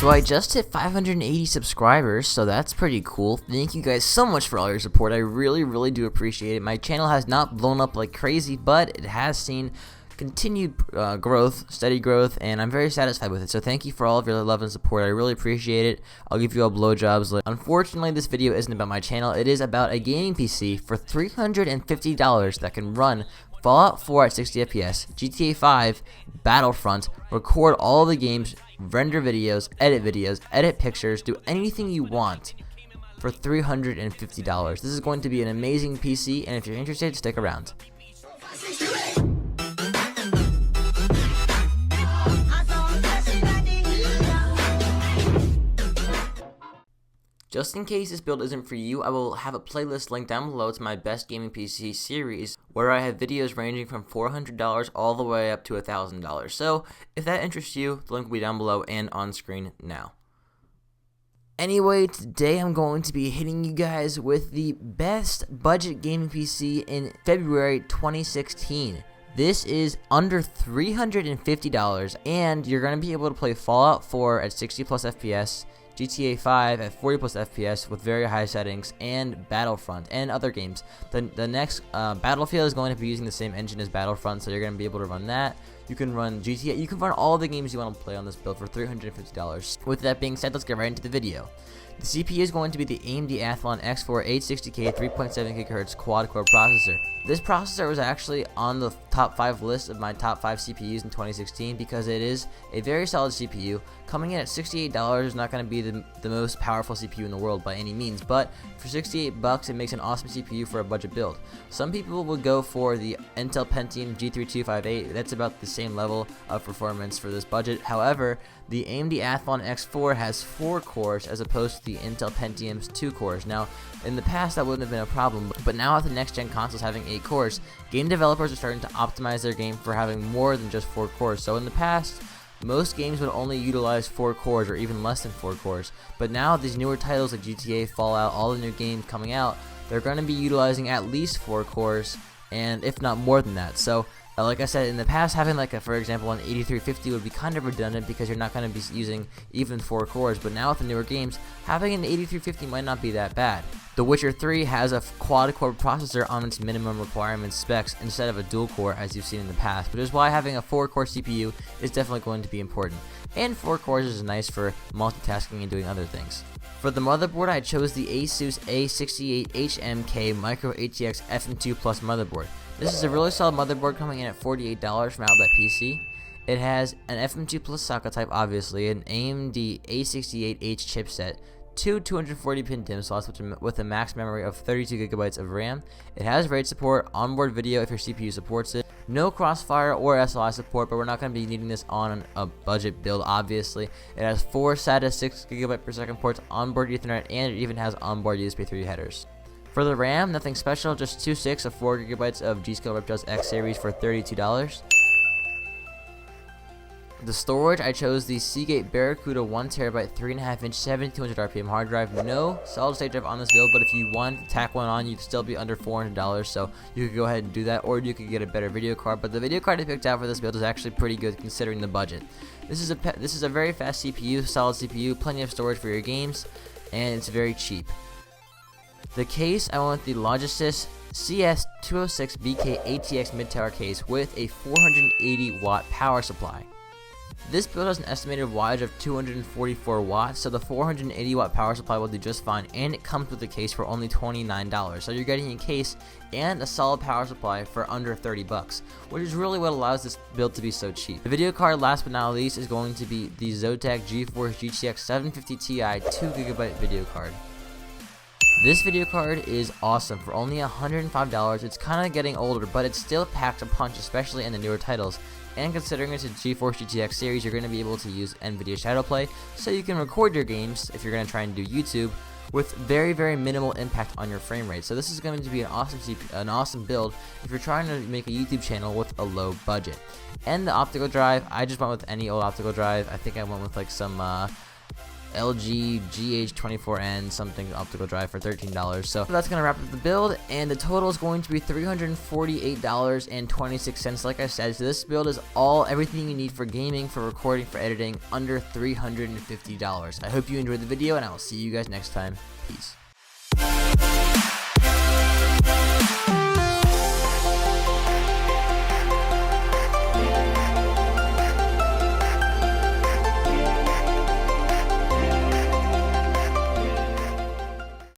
So I just hit 580 subscribers, so that's pretty cool. Thank you guys so much for all your support. I really do appreciate it. My channel has not blown up like crazy, but it has seen continued growth, steady growth, and I'm very satisfied with it. So thank you for all of your love and support. I really appreciate it. I'll give you all blowjobs. Unfortunately, this video isn't about my channel. It is about a gaming PC for $350 that can run Fallout 4 at 60 FPS, GTA 5, Battlefront, record all the games, render videos, edit pictures, do anything you want for $350. This is going to be an amazing PC, and if you're interested, stick around. Just in case this build isn't for you, I will have a playlist linked down below to my best gaming PC series, where I have videos ranging from $400 all the way up to $1,000. So, if that interests you, the link will be down below and on screen now. Anyway, today I'm going to be hitting you guys with the best budget gaming PC in February 2016. This is under $350, and you're going to be able to play Fallout 4 at 60 plus FPS, GTA 5 at 40 plus FPS with very high settings, and Battlefront and other games. The next Battlefield is going to be using the same engine as Battlefront, so you're going to be able to run that. You can run GTA, you can run all the games you want to play on this build for $350. With that being said, let's get right into the video. The CPU is going to be the AMD Athlon X4 860K 3.7 GHz quad-core processor. This processor was actually on the top 5 list of my top 5 CPUs in 2016 because it is a very solid CPU. Coming in at $68 is not going to be the most powerful CPU in the world by any means, but for $68 it makes an awesome CPU for a budget build. Some people will go for the Intel Pentium G3258. That's about the same level of performance for this budget. However, the AMD Athlon X4 has 4 cores as opposed to the Intel Pentium's 2 cores. Now, in the past that wouldn't have been a problem, but now with the next gen consoles having 8 cores, game developers are starting to optimize their game for having more than just 4 cores. So in the past, most games would only utilize 4 cores or even less than 4 cores, but now these newer titles like GTA, Fallout, all the new games coming out, they're going to be utilizing at least 4 cores, and if not more than that. So like I said, in the past, having for example, an 8350 would be kind of redundant because you're not going to be using even 4 cores, but now with the newer games, having an 8350 might not be that bad. The Witcher 3 has a quad-core processor on its minimum requirement specs instead of a dual-core as you've seen in the past, which is why having a 4-core CPU is definitely going to be important. And 4 cores is nice for multitasking and doing other things. For the motherboard, I chose the Asus A68HMK Micro ATX FM2 Plus motherboard. This is a really solid motherboard coming in at $48 from Outlet PC. It has an FM2 Plus socket type, obviously, an AMD A68H chipset, 2 240-pin DIMM slots with a max memory of 32 GB of RAM. It has RAID support, onboard video if your CPU supports it. No Crossfire or SLI support, but we're not going to be needing this on a budget build, obviously. It has 4 SATA 6 GB per second ports, onboard Ethernet, and it even has onboard USB 3 headers. For the RAM, nothing special, just 2 sticks of 4 GB of G.Skill Ripjaws X series for $32. The storage, I chose the Seagate Barracuda 1TB 3.5-inch 7200 RPM hard drive. No solid state drive on this build, but if you want to tack one on, you'd still be under $400, so you could go ahead and do that, or you could get a better video card. But the video card I picked out for this build is actually pretty good considering the budget. This is a very fast CPU, solid CPU, plenty of storage for your games, and it's very cheap. The case, I went with the Logisys CS206BK ATX mid-tower case with a 480 watt power supply. This build has an estimated wattage of 244 watts, so the 480 watt power supply will do just fine, and it comes with a case for only $29. So you're getting a case and a solid power supply for under $30, which is really what allows this build to be so cheap. The video card, last but not least, is going to be the Zotac GeForce GTX 750 Ti 2GB video card. This video card is awesome for only $105. It's kind of getting older, but it still packs a punch, especially in the newer titles. And considering it's a GeForce GTX series, you're going to be able to use NVIDIA Shadowplay, so you can record your games if you're going to try and do YouTube with very minimal impact on your frame rate. So this is going to be an awesome build if you're trying to make a YouTube channel with a low budget. And the optical drive, I just went with any old optical drive. I think I went with some LG GH24N something optical drive for $13. So that's gonna wrap up the build, and the total is going to be $348.26. Like I said, so this build is everything you need for gaming, for recording, for editing, under $350. I hope you enjoyed the video, and I will see you guys next time. Peace.